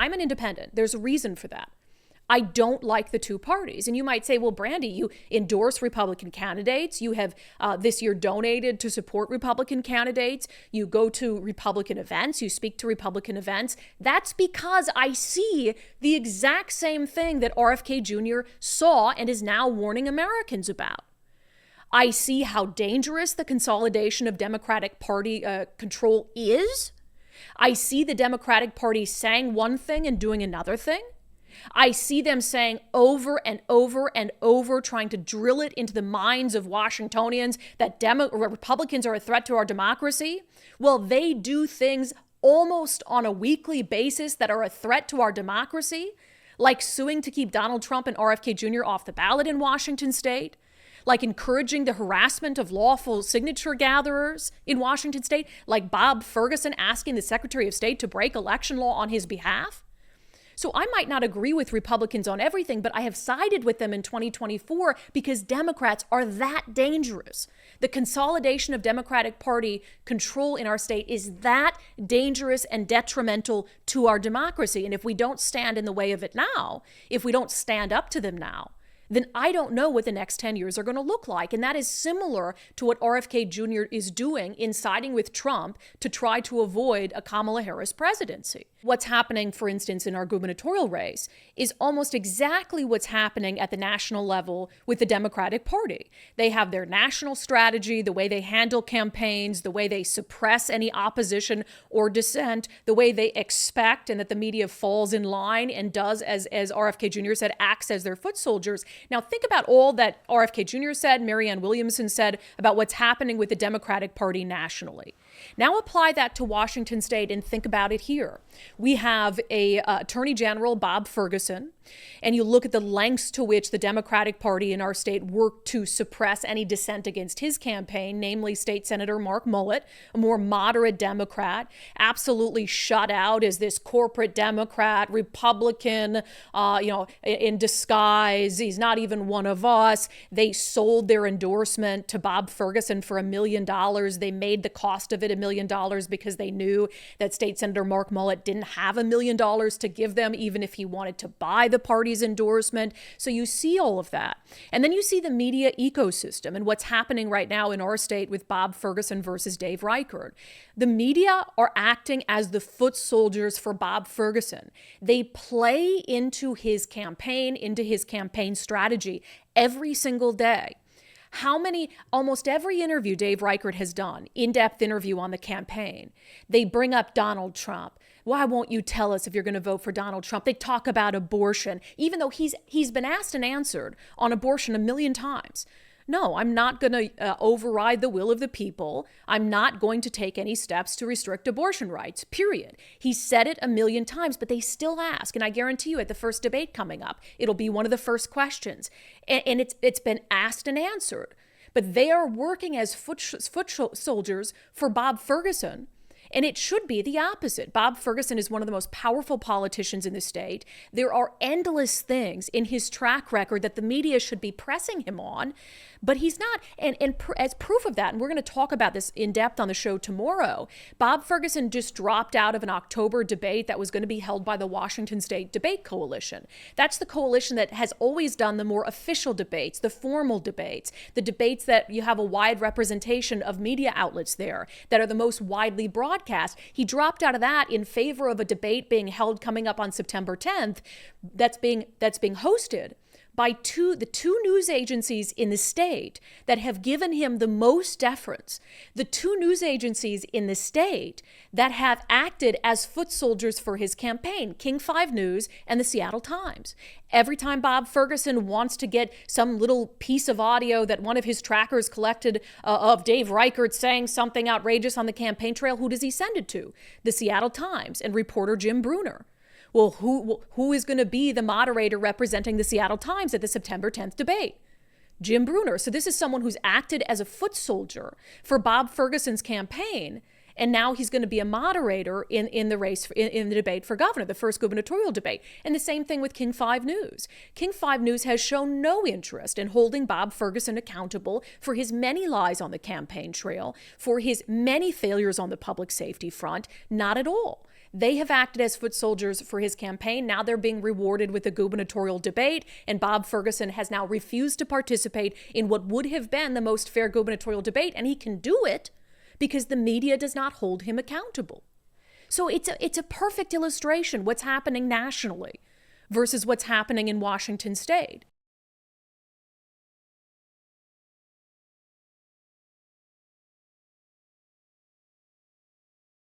I'm an independent. There's a reason for that. I don't like the two parties. And you might say, well, Brandi, you endorse Republican candidates. You have this year donated to support Republican candidates. You go to Republican events. You speak to Republican events. That's because I see the exact same thing that RFK Jr. saw and is now warning Americans about. I see how dangerous the consolidation of Democratic Party control is. I see the Democratic Party saying one thing and doing another thing. I see them saying over and over and over, trying to drill it into the minds of Washingtonians that Republicans are a threat to our democracy. Well, they do things almost on a weekly basis that are a threat to our democracy, like suing to keep Donald Trump and RFK Jr. off the ballot in Washington state, like encouraging the harassment of lawful signature gatherers in Washington state, like Bob Ferguson asking the Secretary of State to break election law on his behalf. So I might not agree with Republicans on everything, but I have sided with them in 2024 because Democrats are that dangerous. The consolidation of Democratic Party control in our state is that dangerous and detrimental to our democracy. And if we don't stand in the way of it now, if we don't stand up to them now, then I don't know what the next 10 years are going to look like. And that is similar to what RFK Jr. is doing in siding with Trump to try to avoid a Kamala Harris presidency. What's happening, for instance, in our gubernatorial race is almost exactly what's happening at the national level with the Democratic Party. They have their national strategy, the way they handle campaigns, the way they suppress any opposition or dissent, the way they expect and that the media falls in line and does, as RFK Jr. said, acts as their foot soldiers. Now, think about all that RFK Jr. said, Marianne Williamson said about what's happening with the Democratic Party nationally. Now apply that to Washington state and think about it here. We have a Attorney General, Bob Ferguson, and you look at the lengths to which the Democratic Party in our state worked to suppress any dissent against his campaign, namely State Senator Mark Mullet, a more moderate Democrat, absolutely shut out as this corporate Democrat, Republican, in disguise. He's not even one of us. They sold their endorsement to Bob Ferguson for $1 million. They made the cost of it $1 million because they knew that State Senator Mark Mullet didn't have $1 million to give them, even if he wanted to buy the party's endorsement. So you see all of that. And then you see the media ecosystem and what's happening right now in our state with Bob Ferguson versus Dave Reichert. The media are acting as the foot soldiers for Bob Ferguson. They play into his campaign strategy every single day. Almost every interview Dave Reichert has done, in-depth interview on the campaign, they bring up Donald Trump. Why won't you tell us if you're going to vote for Donald Trump? They talk about abortion, even though he's been asked and answered on abortion 1 million times. No, I'm not going to override the will of the people. I'm not going to take any steps to restrict abortion rights, period. He said it 1 million times, but they still ask. And I guarantee you at the first debate coming up, it'll be one of the first questions. And it's been asked and answered. But they are working as foot soldiers for Bob Ferguson. And it should be the opposite. Bob Ferguson is one of the most powerful politicians in the state. There are endless things in his track record that the media should be pressing him on, but he's not. And as proof of that, and we're going to talk about this in depth on the show tomorrow, Bob Ferguson just dropped out of an October debate that was going to be held by the Washington State Debate Coalition. That's the coalition that has always done the more official debates, the formal debates, the debates that you have a wide representation of media outlets there that are the most widely broadcast. He dropped out of that in favor of a debate being held coming up on September 10th that's being hosted by the two news agencies in the state that have given him the most deference, the two news agencies in the state that have acted as foot soldiers for his campaign, King 5 News and the Seattle Times. Every time Bob Ferguson wants to get some little piece of audio that one of his trackers collected of Dave Reichert saying something outrageous on the campaign trail, who does he send it to? The Seattle Times and reporter Jim Brunner. Well, who is going to be the moderator representing the Seattle Times at the September 10th debate? Jim Brunner. So this is someone who's acted as a foot soldier for Bob Ferguson's campaign, and now he's going to be a moderator in the race, in the debate for governor, the first gubernatorial debate. And the same thing with King 5 News. King 5 News has shown no interest in holding Bob Ferguson accountable for his many lies on the campaign trail, for his many failures on the public safety front, not at all. They have acted as foot soldiers for his campaign. Now they're being rewarded with a gubernatorial debate, and Bob Ferguson has now refused to participate in what would have been the most fair gubernatorial debate, and he can do it because the media does not hold him accountable. So it's a perfect illustration what's happening nationally versus what's happening in Washington state.